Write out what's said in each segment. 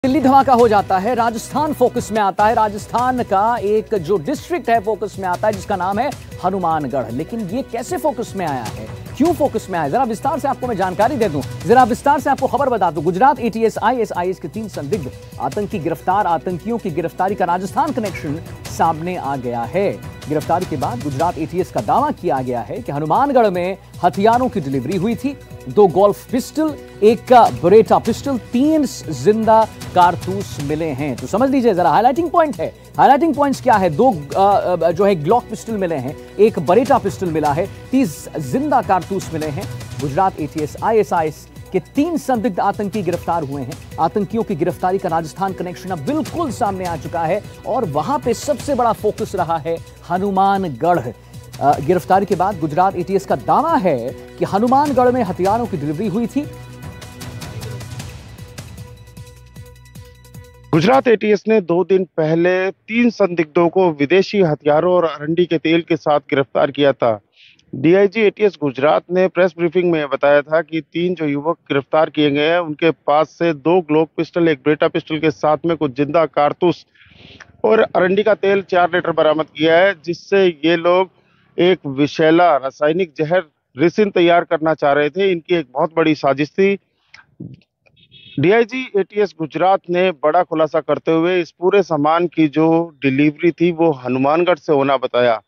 दिल्ली धमाका हो जाता है, राजस्थान फोकस में आता है। राजस्थान का एक जो डिस्ट्रिक्ट है फोकस में आता है जिसका नाम है हनुमानगढ़। लेकिन ये कैसे फोकस में आया है, क्यों फोकस में आया, जरा विस्तार से आपको मैं जानकारी दे दूं, जरा विस्तार से आपको खबर बता दूं। गुजरात एटीएस आईएसआईएस के 3 संदिग्ध आतंकी गिरफ्तार। आतंकियों की गिरफ्तारी का राजस्थान कनेक्शन सामने आ गया है। गिरफ्तारी के बाद गुजरात एटीएस का दावा किया गया है कि हनुमानगढ़ में हथियारों की डिलीवरी हुई थी। 2 गोल्फ पिस्टल, 1 बरेटा पिस्टल, 3 जिंदा कारतूस मिले हैं। तो समझ लीजिए जरा, हाईलाइटिंग पॉइंट है। हाईलाइटिंग पॉइंट्स क्या है? 2 जो है ग्लॉक पिस्टल मिले हैं, 1 बरेटा पिस्टल मिला है, 30 जिंदा कारतूस मिले हैं। गुजरात एटीएस आईएसआईएस के 3 संदिग्ध आतंकी गिरफ्तार हुए हैं। आतंकियों की गिरफ्तारी का राजस्थान कनेक्शन अब बिल्कुल सामने आ चुका है और वहां पे सबसे बड़ा फोकस रहा है हनुमानगढ़। गिरफ्तारी के बाद गुजरात एटीएस का दावा है कि हनुमानगढ़ में हथियारों की डिलीवरी हुई थी। गुजरात एटीएस ने 2 दिन पहले 3 संदिग्धों को विदेशी हथियारों और अरंडी के तेल के साथ गिरफ्तार किया था। डीआईजी एटीएस गुजरात ने प्रेस ब्रीफिंग में बताया था कि 3 जो युवक गिरफ्तार किए गए हैं उनके पास से 2 ग्लोक पिस्टल, 1 ब्रेटा पिस्टल के साथ में कुछ जिंदा कारतूस और अरंडी का तेल 4 लीटर बरामद किया है, जिससे ये लोग एक विषैला रासायनिक जहर रेसिन तैयार करना चाह रहे थे। इनकी एक बहुत बड़ी साजिश थी। डीआईजी एटीएस गुजरात ने बड़ा खुलासा करते हुए इस पूरे सामान की जो डिलीवरी थी वो हनुमानगढ़ से होना बताया।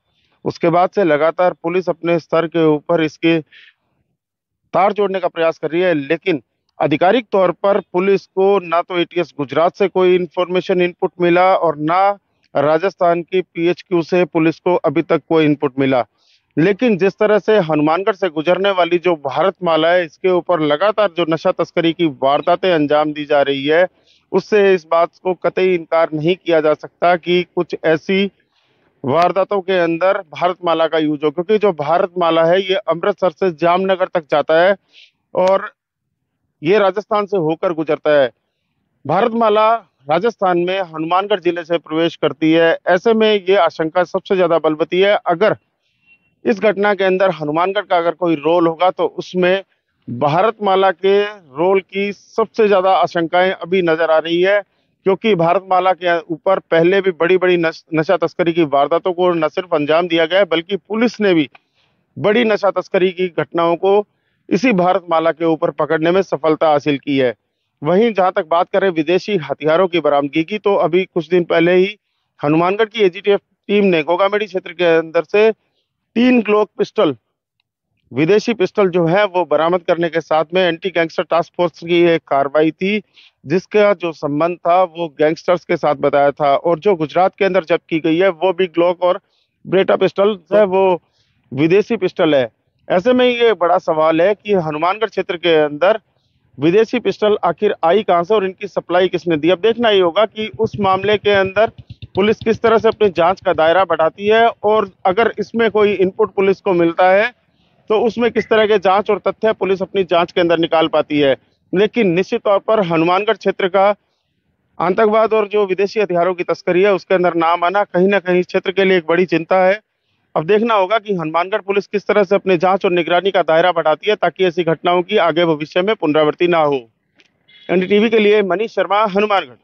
उसके बाद से लगातार पुलिस अपने स्तर के ऊपर इसके तार जोड़ने का प्रयास कर रही है, लेकिन आधिकारिक तौर पर पुलिस को ना तो एटीएस गुजरात से कोई इंफॉर्मेशन इनपुट मिला और ना राजस्थान की पीएचक्यू से पुलिस को अभी तक कोई इनपुट मिला। लेकिन जिस तरह से हनुमानगढ़ से गुजरने वाली जो भारतमाला है, इसके ऊपर लगातार जो नशा तस्करी की वारदातें अंजाम दी जा रही है, उससे इस बात को कतई इनकार नहीं किया जा सकता कि कुछ ऐसी वारदातों के अंदर भारतमाला का यूज हो, क्योंकि जो भारतमाला है ये अमृतसर से जामनगर तक जाता है और ये राजस्थान से होकर गुजरता है। भारतमाला राजस्थान में हनुमानगढ़ जिले से प्रवेश करती है। ऐसे में ये आशंका सबसे ज्यादा बलवती है, अगर इस घटना के अंदर हनुमानगढ़ का अगर कोई रोल होगा तो उसमें भारतमाला के रोल की सबसे ज्यादा आशंकाएं अभी नजर आ रही है, क्योंकि भारतमाला के ऊपर पहले भी बड़ी बड़ी नशा तस्करी की वारदातों को न सिर्फ अंजाम दिया गया है, बल्कि पुलिस ने भी बड़ी नशा तस्करी की घटनाओं को इसी भारतमाला के ऊपर पकड़ने में सफलता हासिल की है। वहीं जहां तक बात करें विदेशी हथियारों की बरामदगी की, तो अभी कुछ दिन पहले ही हनुमानगढ़ की एजीटीएफ टीम ने गोगामेडी क्षेत्र के अंदर से 3 ग्लोक पिस्टल, विदेशी पिस्टल जो है वो बरामद करने के साथ में एंटी गैंगस्टर टास्क फोर्स की एक कार्रवाई थी, जिसका जो संबंध था वो गैंगस्टर्स के साथ बताया था। और जो गुजरात के अंदर जब्त की गई है वो भी ग्लोक और ब्रेटा पिस्टल है, वो विदेशी पिस्टल है। ऐसे में ये बड़ा सवाल है कि हनुमानगढ़ क्षेत्र के अंदर विदेशी पिस्टल आखिर आई कहां से और इनकी सप्लाई किसने दी। अब देखना ही होगा कि उस मामले के अंदर पुलिस किस तरह से अपनी जांच का दायरा बढ़ाती है, और अगर इसमें कोई इनपुट पुलिस को मिलता है तो उसमें किस तरह के जांच और तथ्य पुलिस अपनी जांच के अंदर निकाल पाती है। लेकिन निश्चित तौर पर हनुमानगढ़ क्षेत्र का आतंकवाद और जो विदेशी हथियारों की तस्करी है उसके अंदर नाम आना कहीं ना कहीं क्षेत्र के लिए एक बड़ी चिंता है। अब देखना होगा कि हनुमानगढ़ पुलिस किस तरह से अपने जांच और निगरानी का दायरा बढ़ाती है, ताकि ऐसी घटनाओं की आगे भविष्य में पुनरावृत्ति ना हो। एनडीटीवी के लिए मनीष शर्मा, हनुमानगढ़।